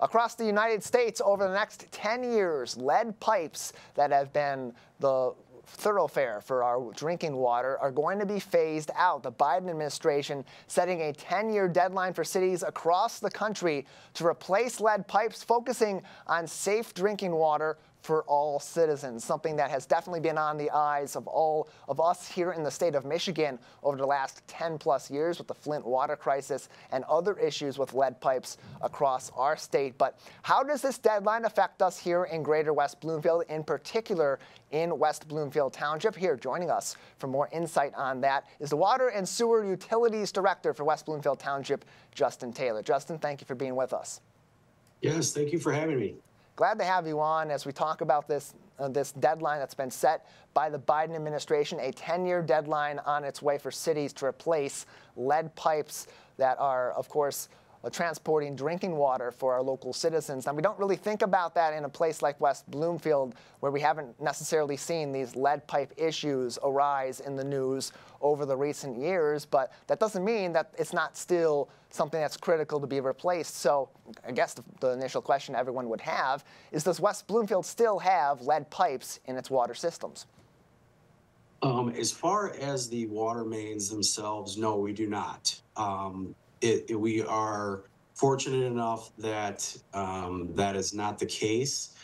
Across the United States over the next 10 years, lead pipes that have been the thoroughfare for our drinking water are going to be phased out. The Biden administration setting a 10-year deadline for cities across the country to replace lead pipes, focusing on safe drinking water for all citizens, something that has definitely been on the eyes of all of us here in the state of Michigan over the last 10+ years with the Flint water crisis and other issues with lead pipes across our state. But how does this deadline affect us here in Greater West Bloomfield, in particular in West Bloomfield Township? Here joining us for more insight on that is the Water and Sewer Utilities Director for West Bloomfield Township, Justin Taylor. Justin, thank you for being with us. Yes, thank you for having me. Glad to have you on as we talk about this deadline that's been set by the Biden administration, a 10-year deadline on its way for cities to replace lead pipes that are, of course, transporting drinking water for our local citizens. Now, we don't really think about that in a place like West Bloomfield, where we haven't necessarily seen these lead pipe issues arise in the news over the recent years, but that doesn't mean that it's not still something that's critical to be replaced. So I guess the initial question everyone would have is, does West Bloomfield still have lead pipes in its water systems? As far as the water mains themselves, no, we do not. We are fortunate enough that that is not the case.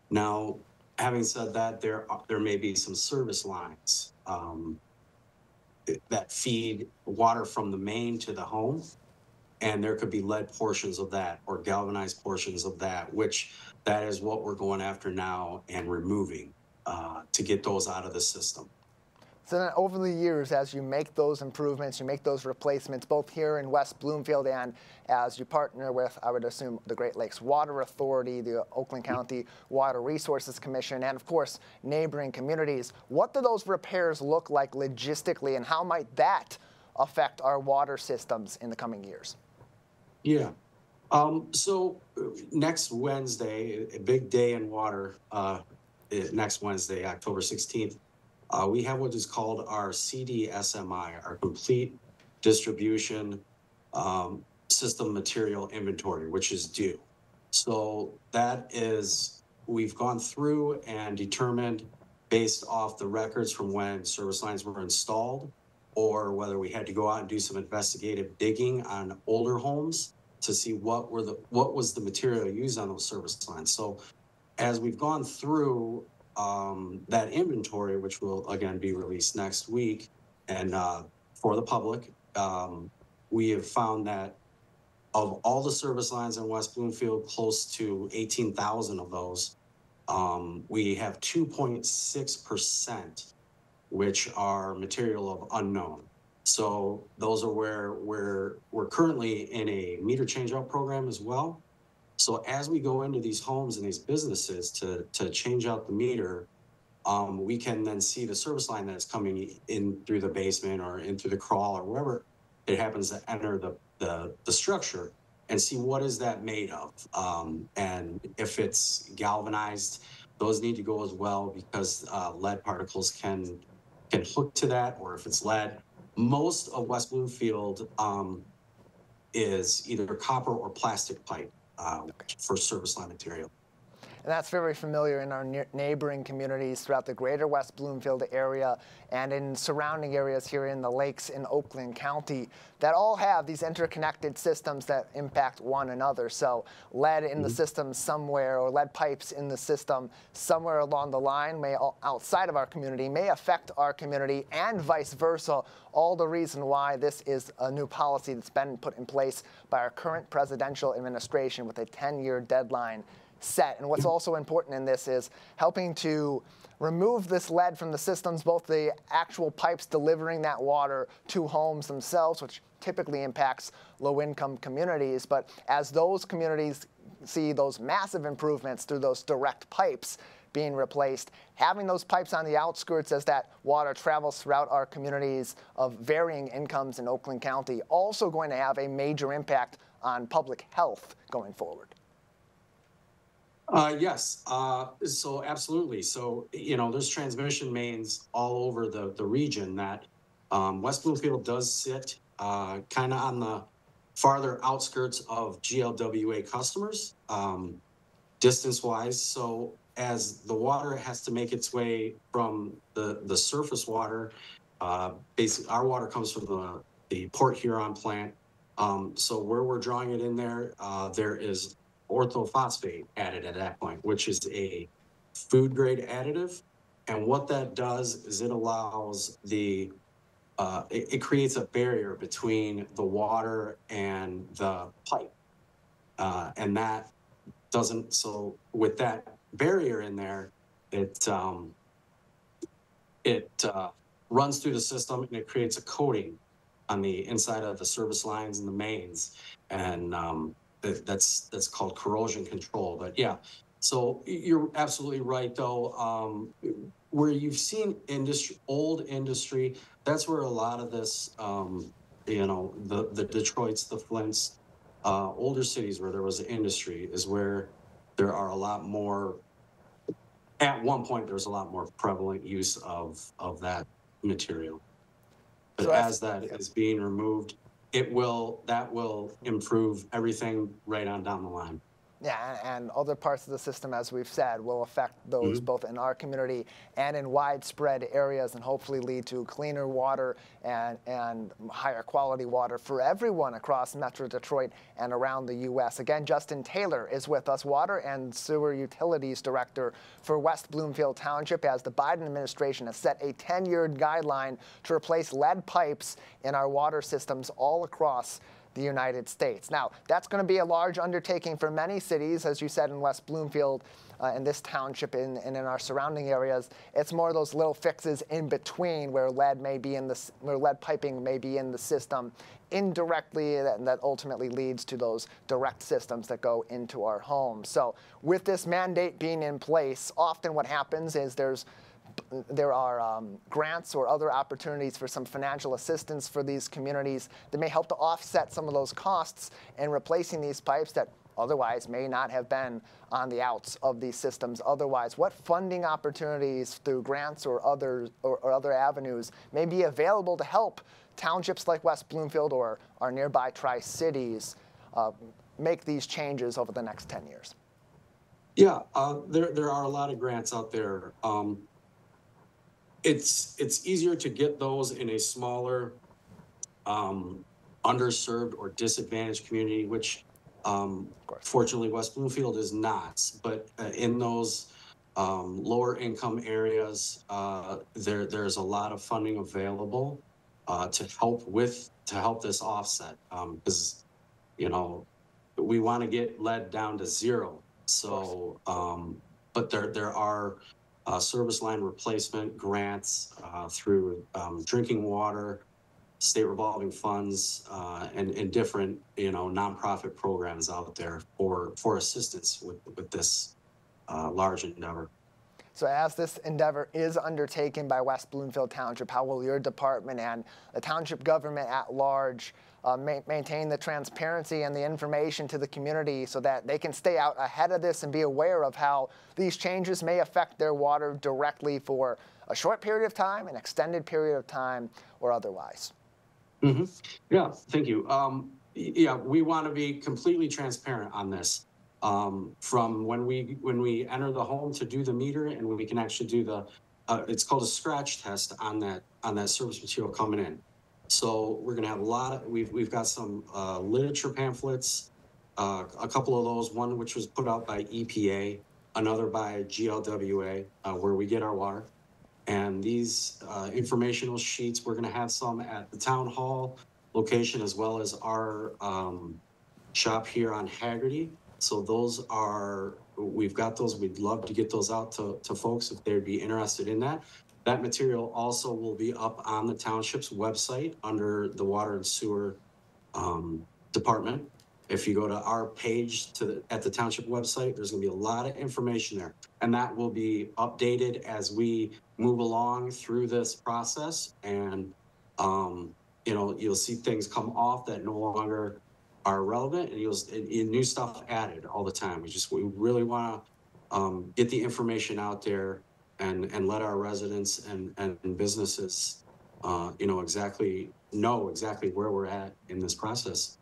Now, having said that, there may be some service lines that feed water from the main to the home, and there could be lead portions of that or galvanized portions of that, which that is what we're going after now and removing to get those out of the system. So then over the years, as you make those improvements, you make those replacements, both here in West Bloomfield and as you partner with, I would assume, the Great Lakes Water Authority, the Oakland County Water Resources Commission, and of course, neighboring communities, what do those repairs look like logistically, and how might that affect our water systems in the coming years? Yeah. So next Wednesday, a big day in water, next Wednesday, October 16th, we have what is called our CDSMI, our Complete Distribution System Material Inventory, which is due. So that is, we've gone through and determined based off the records from when service lines were installed, or whether we had to go out and do some investigative digging on older homes to see what was the material used on those service lines. So as we've gone through that inventory, which will again be released next week, and for the public, we have found that of all the service lines in West Bloomfield, close to 18,000 of those, we have 2.6%, which are material of unknown. So those are where we're currently in a meter changeout program as well. So as we go into these homes and these businesses to change out the meter, we can then see the service line that's coming in through the basement or in through the crawl or wherever it happens to enter the structure, and see what is that made of. And if it's galvanized, those need to go as well, because lead particles can hook to that, or if it's lead. Most of West Bloomfield is either copper or plastic pipe for service line material. And that's very familiar in our neighboring communities throughout the greater West Bloomfield area and in surrounding areas here in the lakes in Oakland County that all have these interconnected systems that impact one another. So lead in the system somewhere, or lead pipes in the system somewhere along the line outside of our community may affect our community, and vice versa. All the reason why this is a new policy that's been put in place by our current presidential administration with a 10-year deadline set. And what's also important in this is helping to remove this lead from the systems, both the actual pipes delivering that water to homes themselves, which typically impacts low-income communities. But as those communities see those massive improvements through those direct pipes being replaced, having those pipes on the outskirts as that water travels throughout our communities of varying incomes in Oakland County, also going to have a major impact on public health going forward. Yes, so absolutely. So, there's transmission mains all over the region that West Bloomfield does sit kind of on farther outskirts of GLWA customers, distance-wise. So as the water has to make its way from the surface water, basically our water comes from the Port Huron plant. So where we're drawing it in there, there is orthophosphate added at that point, which is a food grade additive. And what that does is it allows it creates a barrier between the water and the pipe. And that doesn't, so with that barrier in there, it runs through the system and it creates a coating on the inside of the service lines and the mains. And that's called corrosion control. But yeah, so you're absolutely right though. Where you've seen old industry, that's where a lot of this, the Detroits, the Flints, older cities where there was industry is where there are a lot more, at one point, there's a lot more prevalent use of that material. But So as that is being removed, that will improve everything right on down the line. Yeah, and other parts of the system, as we've said, will affect those both in our community and in widespread areas, and hopefully lead to cleaner water and higher quality water for everyone across Metro Detroit and around the U.S. Again, Justin Taylor is with us, Water and Sewer Utilities Director for West Bloomfield Township, as the Biden administration has set a 10-year guideline to replace lead pipes in our water systems all across the United States. Now, that's going to be a large undertaking for many cities, as you said, in West Bloomfield, in this township, and in our surrounding areas. It's more of those little fixes in between where lead piping may be in the system indirectly, that ultimately leads to those direct systems that go into our homes. So with this mandate being in place, often what happens is there are grants or other opportunities for some financial assistance for these communities that may help to offset some of those costs in replacing these pipes that otherwise may not have been on the outs of these systems otherwise. What funding opportunities through grants or other avenues may be available to help townships like West Bloomfield or our nearby Tri-Cities make these changes over the next 10 years? Yeah, there are a lot of grants out there. It's easier to get those in a smaller, underserved or disadvantaged community, which fortunately West Bloomfield is not. But in those lower income areas, there's a lot of funding available to help this offset, because we want to get lead down to zero. So, but there are service line replacement grants through drinking water, state revolving funds, and different nonprofit programs out there for assistance with this large endeavor. So as this endeavor is undertaken by West Bloomfield Township, how will your department and the township government at large maintain the transparency and the information to the community so that they can stay out ahead of this and be aware of how these changes may affect their water directly for a short period of time, an extended period of time, or otherwise? Mm-hmm. Yeah, thank you. Yeah, we want to be completely transparent on this. From when we enter the home to do the meter, and when we can actually do it's called a scratch test on that service material coming in. So we're going to have we've got some literature pamphlets, a couple of those, one which was put out by EPA, another by GLWA, where we get our water. And these informational sheets, we're going to have some at the town hall location, as well as our shop here on Haggerty. So we've got those. We'd love to get those out to folks if they'd be interested in that. That material also will be up on the township's website under the Water and Sewer Department. If you go to our page at the township website, there's going to be a lot of information there. And that will be updated as we move along through this process. And, you'll see things come off that no longer are relevant, and new stuff added all the time. We really want to get the information out there and let our residents and businesses know exactly where we're at in this process.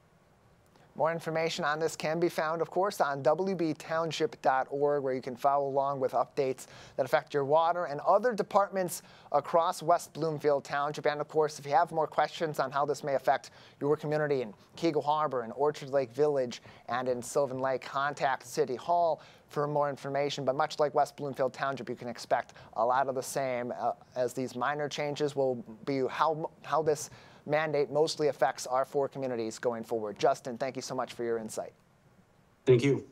More information on this can be found, of course, on wbtownship.org, where you can follow along with updates that affect your water and other departments across West Bloomfield Township. And, of course, if you have more questions on how this may affect your community in Keagle Harbor, in Orchard Lake Village, and in Sylvan Lake, contact City Hall for more information. But much like West Bloomfield Township, you can expect a lot of the same as these minor changes will be how this mandate mostly affects our 4 communities going forward. Justin, thank you so much for your insight. Thank you.